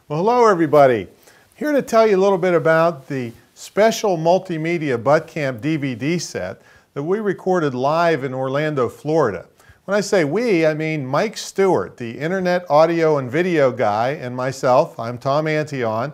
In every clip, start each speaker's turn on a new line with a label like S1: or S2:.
S1: Well, hello everybody. Here to tell you a little bit about the special multimedia Butt Camp DVD set that we recorded live in Orlando, Florida. When I say we, I mean Mike Stewart, the internet audio and video guy, and myself, I'm Tom Antion,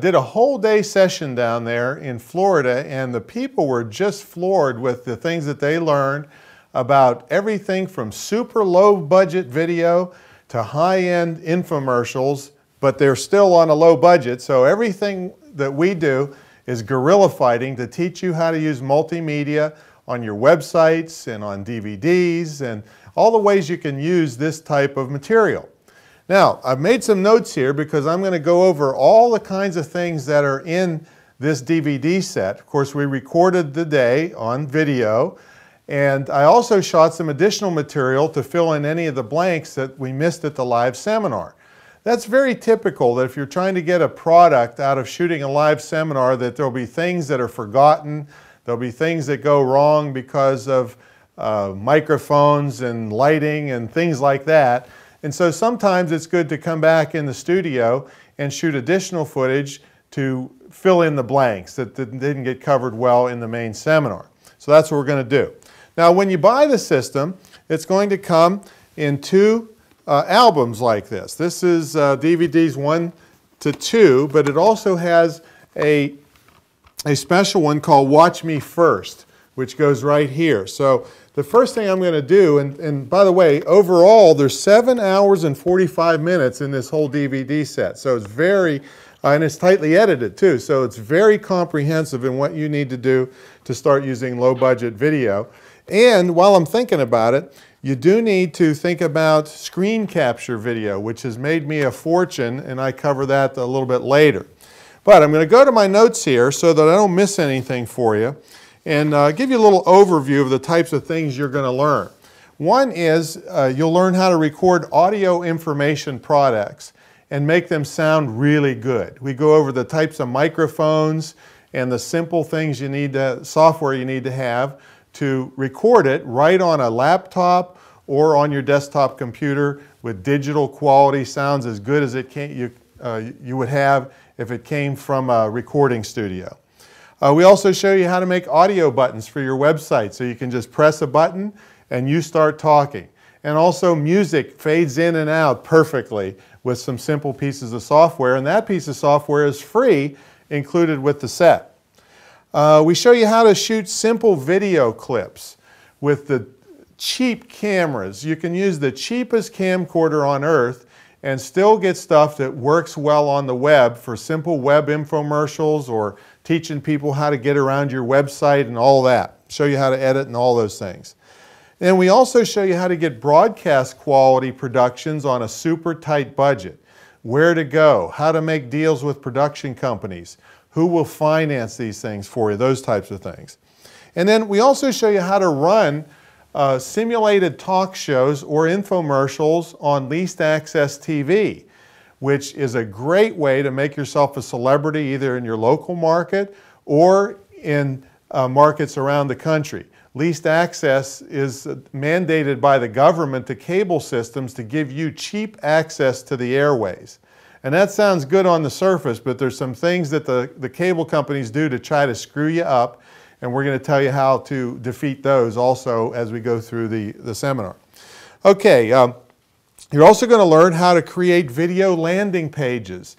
S1: did a whole day session down there in Florida, and the people were just floored with the things that they learned about everything from super low budget video to high-end infomercials, but they're still on a low budget, so everything that we do is guerrilla fighting to teach you how to use multimedia on your websites and on DVDs and all the ways you can use this type of material. Now, I've made some notes here because I'm going to go over all the kinds of things that are in this DVD set. Of course, we recorded the day on video, and I also shot some additional material to fill in any of the blanks that we missed at the live seminar. That's very typical that if you're trying to get a product out of shooting a live seminar, that there'll be things that are forgotten, there'll be things that go wrong because of microphones and lighting and things like that. And so sometimes it's good to come back in the studio and shoot additional footage to fill in the blanks that didn't get covered well in the main seminar. So that's what we're going to do. Now, when you buy the system, it's going to come in two albums like this. This is DVDs 1 to 2, but it also has a special one called Watch Me First, which goes right here. So the first thing I'm going to do, and by the way, overall there's 7 hours and 45 minutes in this whole DVD set. So it's very, and it's tightly edited too, so it's very comprehensive in what you need to do to start using low budget video. And while I'm thinking about it, you do need to think about screen capture video, which has made me a fortune, and I cover that a little bit later. But I'm going to go to my notes here so that I don't miss anything for you and give you a little overview of the types of things you're going to learn. One is you'll learn how to record audio information products and make them sound really good. We go over the types of microphones and the simple things you need to, software you need to have to record it right on a laptop or on your desktop computer with digital quality sounds as good as you would have if it came from a recording studio. We also show you how to make audio buttons for your website, so you can just press a button and you start talking. And also music fades in and out perfectly with some simple pieces of software, and that piece of software is free included with the set. We show you how to shoot simple video clips with the cheap cameras. You can use the cheapest camcorder on earth and still get stuff that works well on the web for simple web infomercials or teaching people how to get around your website and all that. Show you how to edit and all those things. And we also show you how to get broadcast quality productions on a super tight budget. Where to go, how to make deals with production companies, who will finance these things for you, those types of things. And then we also show you how to run simulated talk shows or infomercials on leased access TV, which is a great way to make yourself a celebrity either in your local market or in markets around the country. Leased access is mandated by the government to cable systems to give you cheap access to the airways. And that sounds good on the surface, but there's some things that the cable companies do to try to screw you up, and we're going to tell you how to defeat those also as we go through the seminar. Okay, you're also going to learn how to create video landing pages.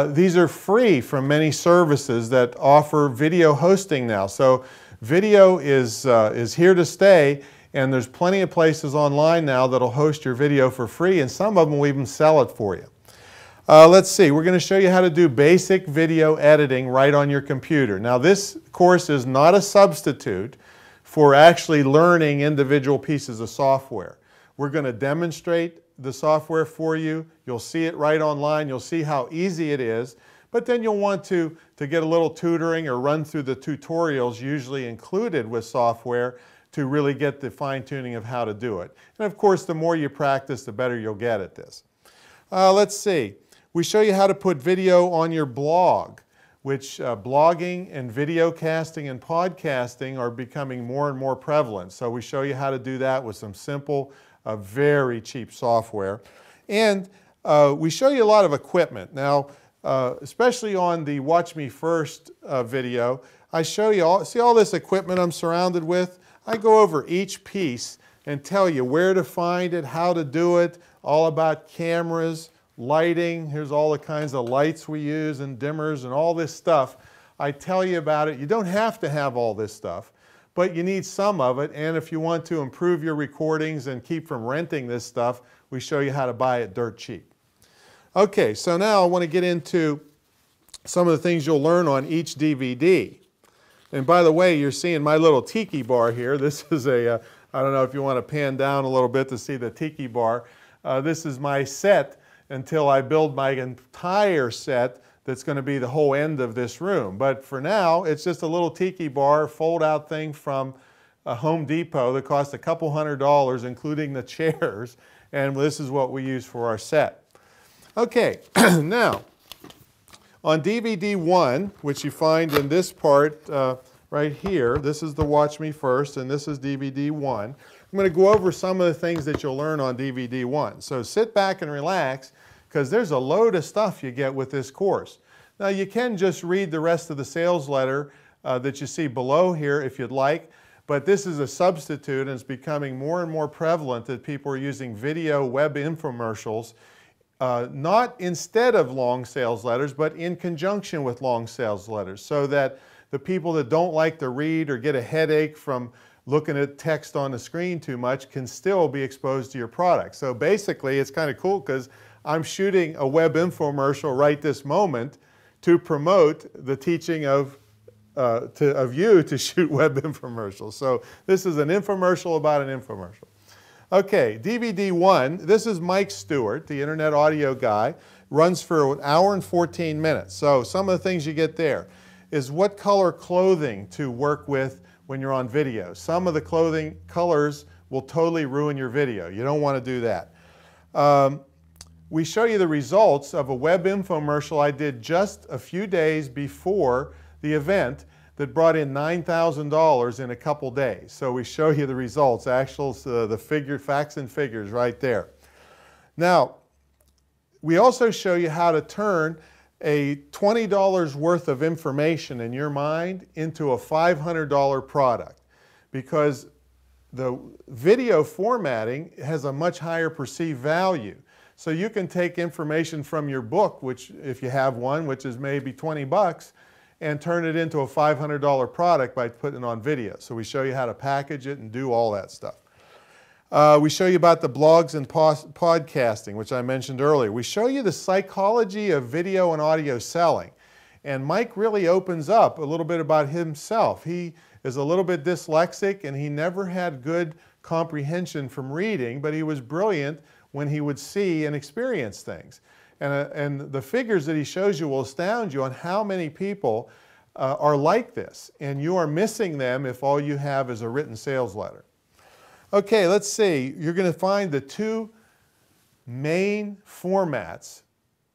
S1: These are free from many services that offer video hosting now. So video is here to stay, and there's plenty of places online now that'll host your video for free, and some of them will even sell it for you. Let's see, we're going to show you how to do basic video editing right on your computer. Now, this course is not a substitute for actually learning individual pieces of software. We're going to demonstrate the software for you. You'll see it right online. You'll see how easy it is. But then you'll want to get a little tutoring or run through the tutorials usually included with software to really get the fine-tuning of how to do it. And of course, the more you practice, the better you'll get at this. Let's see. We show you how to put video on your blog, which blogging and video casting and podcasting are becoming more and more prevalent. So we show you how to do that with some simple, very cheap software. And we show you a lot of equipment. Now, especially on the Watch Me First video, I show you see all this equipment I'm surrounded with? I go over each piece and tell you where to find it, how to do it, all about cameras, lighting. Here's all the kinds of lights we use and dimmers and all this stuff. I tell you about it. You don't have to have all this stuff, but you need some of it. And if you want to improve your recordings and keep from renting this stuff, we show you how to buy it dirt cheap. Okay, so now I want to get into some of the things you'll learn on each DVD. And by the way, you're seeing my little tiki bar here. This is a, I don't know if you want to pan down a little bit to see the tiki bar. This is my set until I build my entire set that's going to be the whole end of this room. But for now, it's just a little tiki bar, fold-out thing from Home Depot that cost a couple $100, including the chairs. And this is what we use for our set. Okay, now, on DVD 1, which you find in this part right here, this is the Watch Me First, and this is DVD 1. I'm going to go over some of the things that you'll learn on DVD 1. So sit back and relax, because there's a load of stuff you get with this course. Now, you can just read the rest of the sales letter that you see below here if you'd like, but this is a substitute, and it's becoming more and more prevalent that people are using video web infomercials, not instead of long sales letters, but in conjunction with long sales letters, so that the people that don't like to read or get a headache from looking at text on the screen too much can still be exposed to your product. So basically, it's kind of cool because I'm shooting a web infomercial right this moment to promote the teaching of you to shoot web infomercials. So this is an infomercial about an infomercial. Okay, DVD 1, this is Mike Stewart, the internet audio guy, runs for an hour and 14 minutes. So some of the things you get there is what color clothing to work with when you're on video. Some of the clothing colors will totally ruin your video. You don't want to do that. We show you the results of a web infomercial I did just a few days before the event that brought in $9,000 in a couple days. So we show you the results, the facts and figures right there. Now, we also show you how to turn a $20 worth of information in your mind into a $500 product, because the video formatting has a much higher perceived value. So you can take information from your book, which if you have one, which is maybe 20 bucks, and turn it into a $500 product by putting it on video. So we show you how to package it and do all that stuff. We show you about the blogs and podcasting, which I mentioned earlier. We show you the psychology of video and audio selling. And Mike really opens up a little bit about himself. He is a little bit dyslexic, and he never had good comprehension from reading, but he was brilliant when he would see and experience things. And the figures that he shows you will astound you on how many people are like this. And you are missing them if all you have is a written sales letter. Okay, let's see. You're going to find the two main formats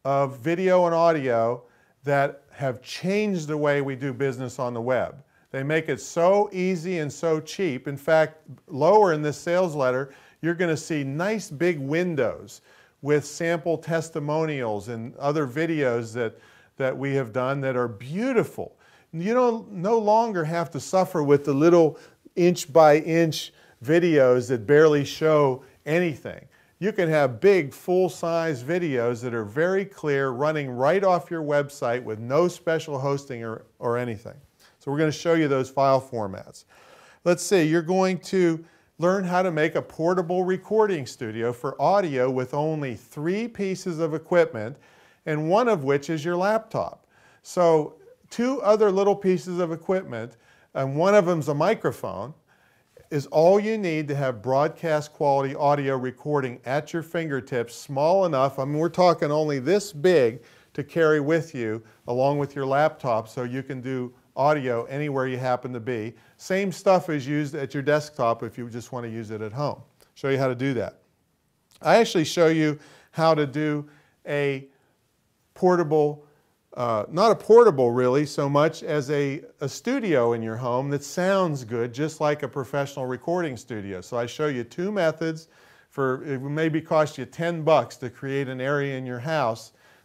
S1: of video and audio that have changed the way we do business on the web. They make it so easy and so cheap. In fact, lower in this sales letter, you're going to see nice big windows with sample testimonials and other videos that we have done that are beautiful. You no longer have to suffer with the little inch by inch videos that barely show anything. You can have big full-size videos that are very clear, running right off your website with no special hosting or anything. So we're going to show you those file formats. Let's see, you're going to learn how to make a portable recording studio for audio with only 3 pieces of equipment, and one of which is your laptop. So 2 other little pieces of equipment, and one of them's a microphone, is all you need to have broadcast quality audio recording at your fingertips, small enough, I mean we're talking only this big, to carry with you along with your laptop so you can do audio anywhere you happen to be. Same stuff is used at your desktop if you just want to use it at home. Show you how to do that. I actually show you how to do a portable, not a portable really so much as a studio in your home that sounds good just like a professional recording studio. So I show you 2 methods it would maybe cost you $10 to create an area in your house